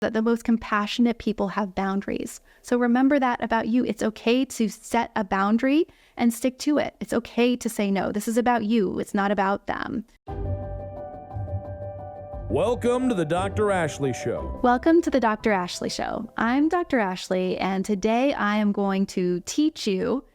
that the most compassionate people have boundaries. So remember that about you. It's okay to set a boundary and stick to it. It's okay to say no. This is about you. It's not about them. Welcome to the Dr. Ashley Show. Welcome to the Dr. Ashley Show. I'm Dr. Ashley, and today I am going to teach you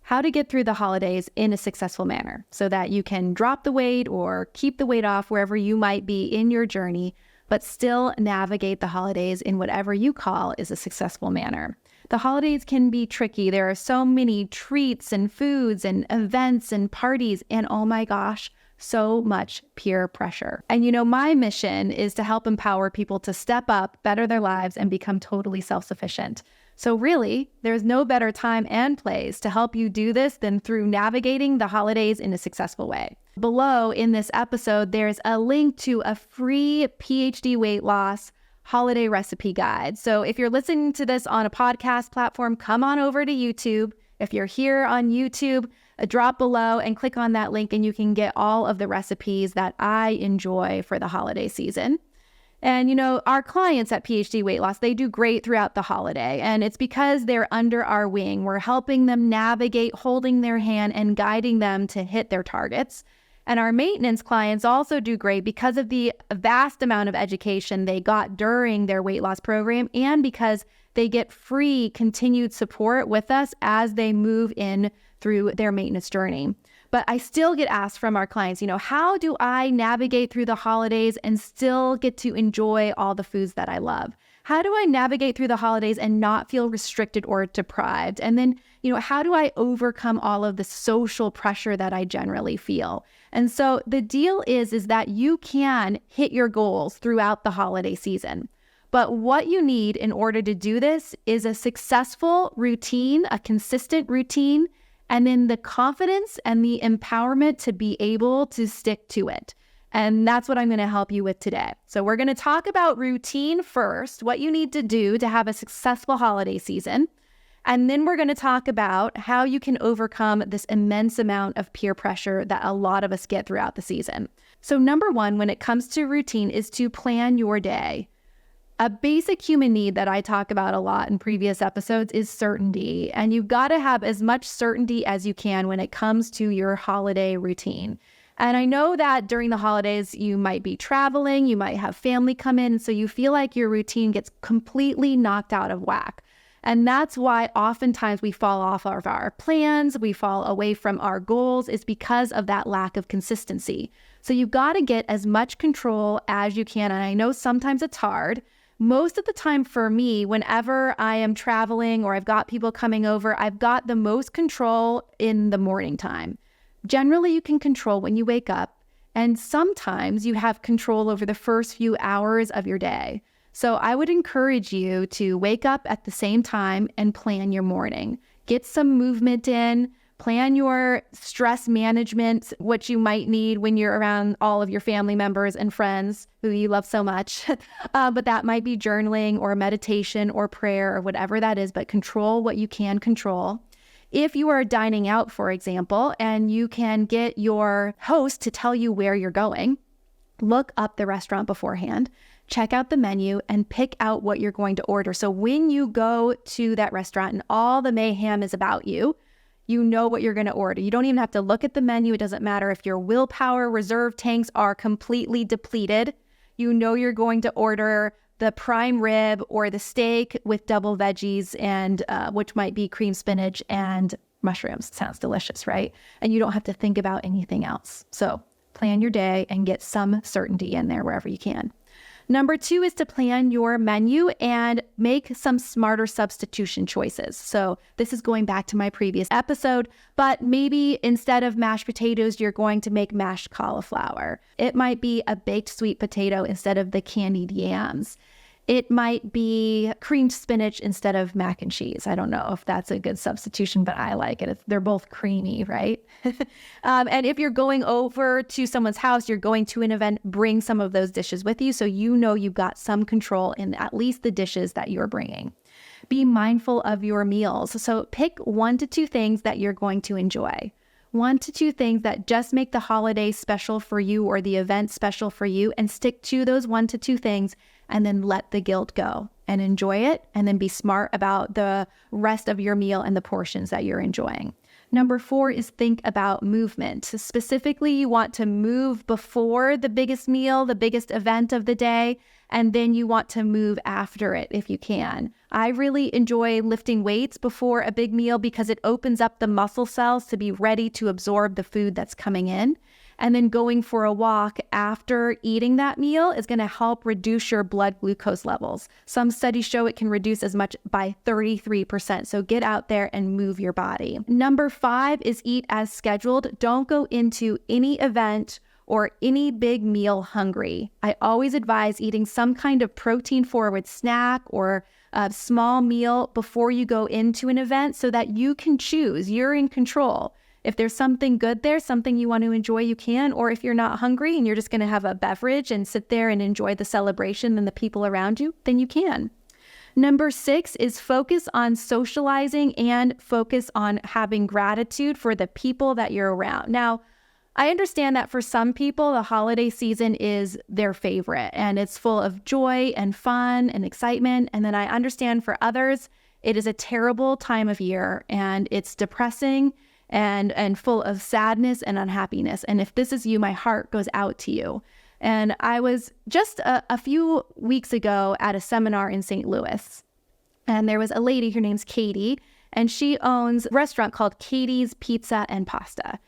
how to get through the holidays in a successful manner so that you can drop the weight or keep the weight off wherever you might be in your journey, but still navigate the holidays in whatever you call is a successful manner. The holidays can be tricky. There are so many treats and foods and events and parties, and oh my gosh, so much peer pressure. And my mission is to help empower people to step up, better their lives, and become totally self-sufficient. So really, there's no better time and place to help you do this than through navigating the holidays in a successful way. Below in this episode, there's a link to a free PhD weight loss holiday recipe guide. So if you're listening to this on a podcast platform, come on over to YouTube. If you're here on YouTube, drop below and click on that link and you can get all of the recipes that I enjoy for the holiday season. And our clients at PhD Weight Loss, they do great throughout the holiday, and it's because they're under our wing. We're helping them navigate, holding their hand and guiding them to hit their targets. And our maintenance clients also do great because of the vast amount of education they got during their weight loss program and because they get free continued support with us as they move in through their maintenance journey. But I still get asked from our clients, how do I navigate through the holidays and still get to enjoy all the foods that I love? How do I navigate through the holidays and not feel restricted or deprived? And then, how do I overcome all of the social pressure that I generally feel? And so the deal is that you can hit your goals throughout the holiday season. But what you need in order to do this is a successful routine, a consistent routine, and then the confidence and the empowerment to be able to stick to it. And that's what I'm going to help you with today. So we're going to talk about routine first, what you need to do to have a successful holiday season. And then we're going to talk about how you can overcome this immense amount of peer pressure that a lot of us get throughout the season. So number one, when it comes to routine, is to plan your day. A basic human need that I talk about a lot in previous episodes is certainty. And you've got to have as much certainty as you can when it comes to your holiday routine. And I know that during the holidays, you might be traveling, you might have family come in, and so you feel like your routine gets completely knocked out of whack. And that's why oftentimes we fall off of our plans, we fall away from our goals, is because of that lack of consistency. So you've got to get as much control as you can. And I know sometimes it's hard. Most of the time for me, whenever I am traveling or I've got people coming over, I've got the most control in the morning time. Generally, you can control when you wake up, and sometimes you have control over the first few hours of your day. So I would encourage you to wake up at the same time and plan your morning. Get some movement in. Plan your stress management, what you might need when you're around all of your family members and friends who you love so much. But that might be journaling or meditation or prayer or whatever that is, but control what you can control. If you are dining out, for example, and you can get your host to tell you where you're going, look up the restaurant beforehand, check out the menu, and pick out what you're going to order. So when you go to that restaurant and all the mayhem is about you, you know what you're going to order. You don't even have to look at the menu. It doesn't matter if your willpower reserve tanks are completely depleted. You know you're going to order the prime rib or the steak with double veggies and which might be cream spinach and mushrooms. Sounds delicious, right? And you don't have to think about anything else. So plan your day and get some certainty in there wherever you can. Number two is to plan your menu and make some smarter substitution choices. So this is going back to my previous episode, but maybe instead of mashed potatoes, you're going to make mashed cauliflower. It might be a baked sweet potato instead of the candied yams. It might be creamed spinach instead of mac and cheese. I don't know if that's a good substitution, but I like it. They're both creamy, right? And if you're going over to someone's house, you're going to an event, bring some of those dishes with you so you know you've got some control in at least the dishes that you're bringing. Be mindful of your meals. So pick 1 to 2 things that you're going to enjoy. 1 to 2 things that just make the holiday special for you or the event special for you, and stick to those 1 to 2 things, and then let the guilt go and enjoy it, and then be smart about the rest of your meal and the portions that you're enjoying. Number 4 is think about movement. Specifically, you want to move before the biggest meal, the biggest event of the day, and then you want to move after it if you can. I really enjoy lifting weights before a big meal because it opens up the muscle cells to be ready to absorb the food that's coming in. And then going for a walk after eating that meal is going to help reduce your blood glucose levels. Some studies show it can reduce as much by 33%. So get out there and move your body. Number 5 is eat as scheduled. Don't go into any event or any big meal hungry. I always advise eating some kind of protein-forward snack or a small meal before you go into an event so that you can choose. You're in control. If there's something good there, something you want to enjoy, you can. Or if you're not hungry and you're just going to have a beverage and sit there and enjoy the celebration and the people around you, then you can. Number 6 is focus on socializing and focus on having gratitude for the people that you're around. Now, I understand that for some people, the holiday season is their favorite and it's full of joy and fun and excitement. And then I understand for others, it is a terrible time of year and it's depressing and full of sadness and unhappiness. And if this is you, my heart goes out to you. And I was just a few weeks ago at a seminar in St. Louis, and there was a lady, her name's Katie, and she owns a restaurant called Katie's Pizza and Pasta.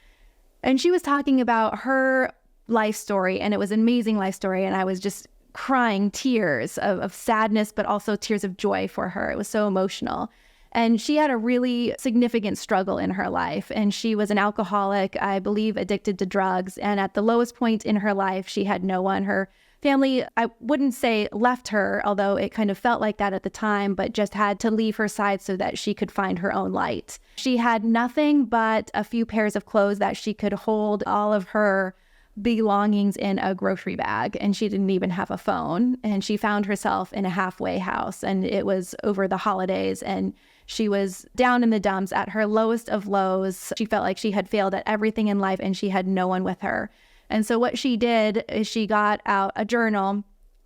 And she was talking about her life story, and it was an amazing life story. And I was just crying tears of sadness, but also tears of joy for her. It was so emotional. And she had a really significant struggle in her life. And she was an alcoholic, I believe, addicted to drugs. And at the lowest point in her life, she had no one. Her family, I wouldn't say left her, although it kind of felt like that at the time, but just had to leave her side so that she could find her own light. She had nothing but a few pairs of clothes that she could hold all of her belongings in a grocery bag, and she didn't even have a phone. And she found herself in a halfway house, and it was over the holidays, and she was down in the dumps at her lowest of lows. She felt like she had failed at everything in life and she had no one with her. And so what she did is she got out a journal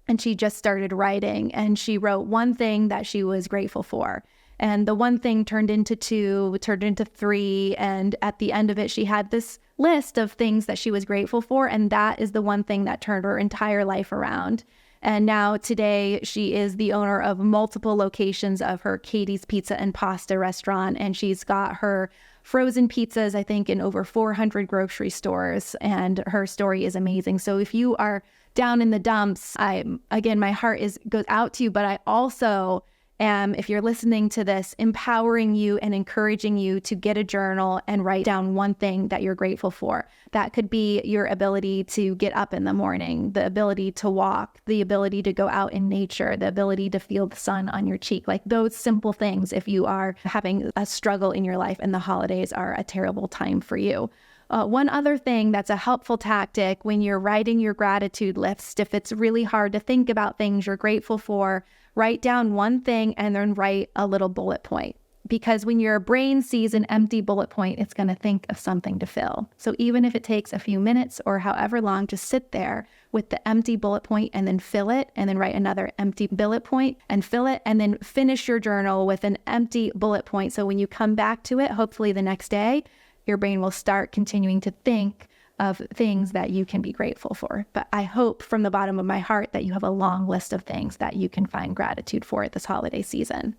and she just started writing, and she wrote one thing that she was grateful for. And the one thing turned into 2, turned into 3. And at the end of it, she had this list of things that she was grateful for. And that is the one thing that turned her entire life around. And now today she is the owner of multiple locations of her Katie's Pizza and Pasta restaurant. And she's got her frozen pizzas, I think, in over 400 grocery stores. And her story is amazing. So if you are down in the dumps, my heart goes out to you, but I also am, if you're listening to this, empowering you and encouraging you to get a journal and write down one thing that you're grateful for. That could be your ability to get up in the morning, the ability to walk, the ability to go out in nature, the ability to feel the sun on your cheek, like those simple things if you are having a struggle in your life and the holidays are a terrible time for you. One other thing that's a helpful tactic when you're writing your gratitude list, if it's really hard to think about things you're grateful for, write down one thing and then write a little bullet point. Because when your brain sees an empty bullet point, it's going to think of something to fill. So even if it takes a few minutes or however long, just sit there with the empty bullet point and then fill it, and then write another empty bullet point and fill it, and then finish your journal with an empty bullet point. So when you come back to it, hopefully the next day, your brain will start continuing to think of things that you can be grateful for. But I hope from the bottom of my heart that you have a long list of things that you can find gratitude for this holiday season.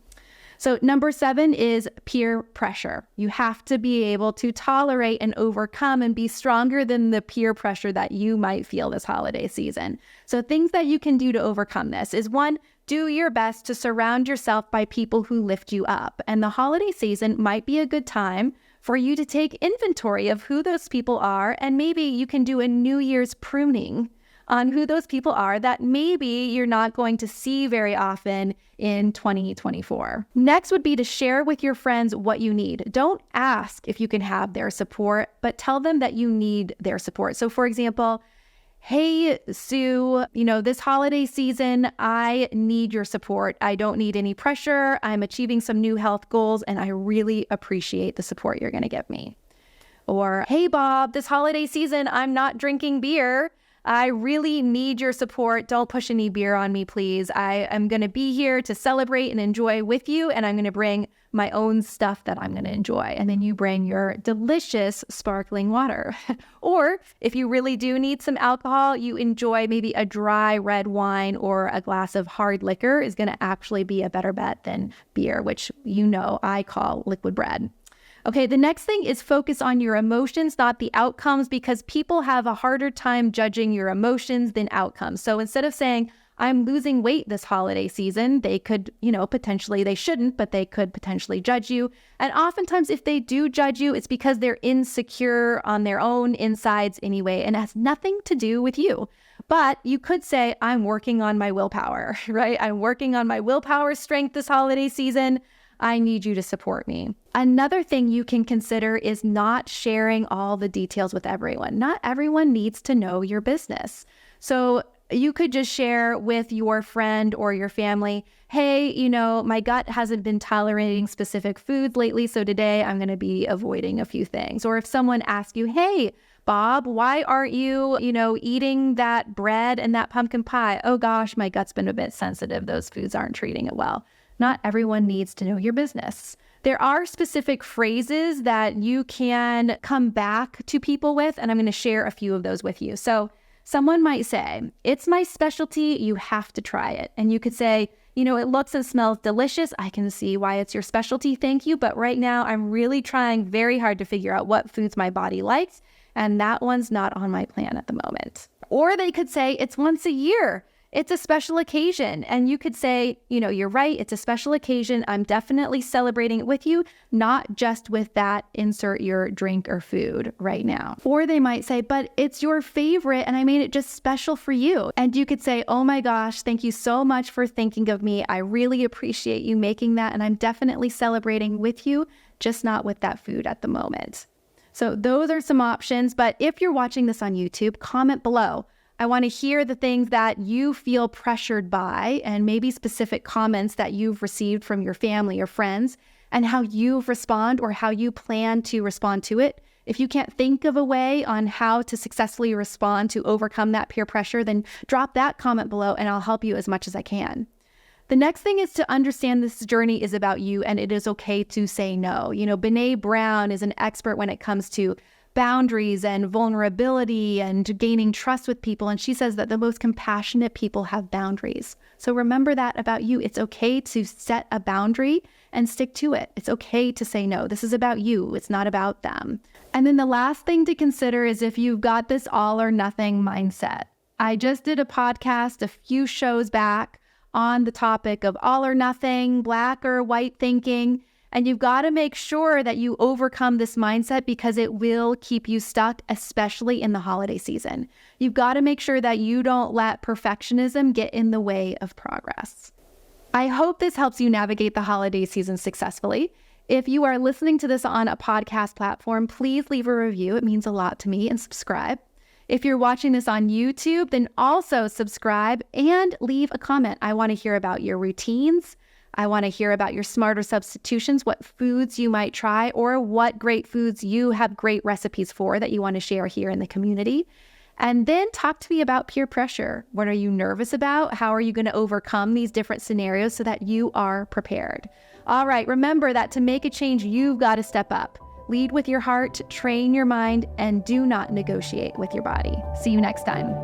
So number 7 is peer pressure. You have to be able to tolerate and overcome and be stronger than the peer pressure that you might feel this holiday season. So things that you can do to overcome this is 1, do your best to surround yourself by people who lift you up. And the holiday season might be a good time for you to take inventory of who those people are, and maybe you can do a New Year's pruning on who those people are that maybe you're not going to see very often in 2024. Next would be to share with your friends what you need. Don't ask if you can have their support, but tell them that you need their support. So for example, hey, Sue, this holiday season, I need your support. I don't need any pressure. I'm achieving some new health goals, and I really appreciate the support you're going to give me. Or, hey, Bob, this holiday season, I'm not drinking beer. I really need your support. Don't push any beer on me, please. I am going to be here to celebrate and enjoy with you, and I'm going to bring my own stuff that I'm going to enjoy. And then you bring your delicious sparkling water. Or if you really do need some alcohol, you enjoy maybe a dry red wine or a glass of hard liquor is going to actually be a better bet than beer, which I call liquid bread. Okay, the next thing is focus on your emotions, not the outcomes, because people have a harder time judging your emotions than outcomes. So instead of saying, I'm losing weight this holiday season, they could, potentially, they shouldn't, but they could potentially judge you. And oftentimes if they do judge you, it's because they're insecure on their own insides anyway, and it has nothing to do with you. But you could say, I'm working on my willpower, right? I'm working on my willpower strength this holiday season. I need you to support me. Another thing you can consider is not sharing all the details with everyone. Not everyone needs to know your business. So you could just share with your friend or your family, hey, my gut hasn't been tolerating specific foods lately, so today I'm going to be avoiding a few things. Or if someone asks you, hey, Bob, why aren't you, eating that bread and that pumpkin pie? Oh gosh, my gut's been a bit sensitive. Those foods aren't treating it well. Not everyone needs to know your business. There are specific phrases that you can come back to people with, and I'm going to share a few of those with you. So someone might say, it's my specialty, you have to try it. And you could say, it looks and smells delicious. I can see why it's your specialty, thank you. But right now, I'm really trying very hard to figure out what foods my body likes, and that one's not on my plan at the moment. Or they could say, it's once a year. It's a special occasion. And you could say, you're right. It's a special occasion. I'm definitely celebrating it with you, not just with that insert your drink or food right now. Or they might say, but it's your favorite and I made it just special for you. And you could say, oh my gosh, thank you so much for thinking of me. I really appreciate you making that. And I'm definitely celebrating with you, just not with that food at the moment. So those are some options. But if you're watching this on YouTube, comment below. I want to hear the things that you feel pressured by and maybe specific comments that you've received from your family or friends and how you respond or how you plan to respond to it. If you can't think of a way on how to successfully respond to overcome that peer pressure, then drop that comment below and I'll help you as much as I can. The next thing is to understand this journey is about you and it is okay to say no. Brené Brown is an expert when it comes to boundaries and vulnerability and gaining trust with people. And she says that the most compassionate people have boundaries. So remember that about you. It's okay to set a boundary and stick to it. It's okay to say no. This is about you. It's not about them. And then the last thing to consider is if you've got this all or nothing mindset. I just did a podcast a few shows back on the topic of all or nothing, black or white thinking. And you've got to make sure that you overcome this mindset because it will keep you stuck, especially in the holiday season. You've got to make sure that you don't let perfectionism get in the way of progress. I hope this helps you navigate the holiday season successfully. If you are listening to this on a podcast platform, please leave a review. It means a lot to me, and subscribe. If you're watching this on YouTube, then also subscribe and leave a comment. I want to hear about your routines. I want to hear about your smarter substitutions, what foods you might try, or what great foods you have great recipes for that you want to share here in the community. And then talk to me about peer pressure. What are you nervous about? How are you going to overcome these different scenarios so that you are prepared? All right, remember that to make a change, you've got to step up. Lead with your heart, train your mind, and do not negotiate with your body. See you next time.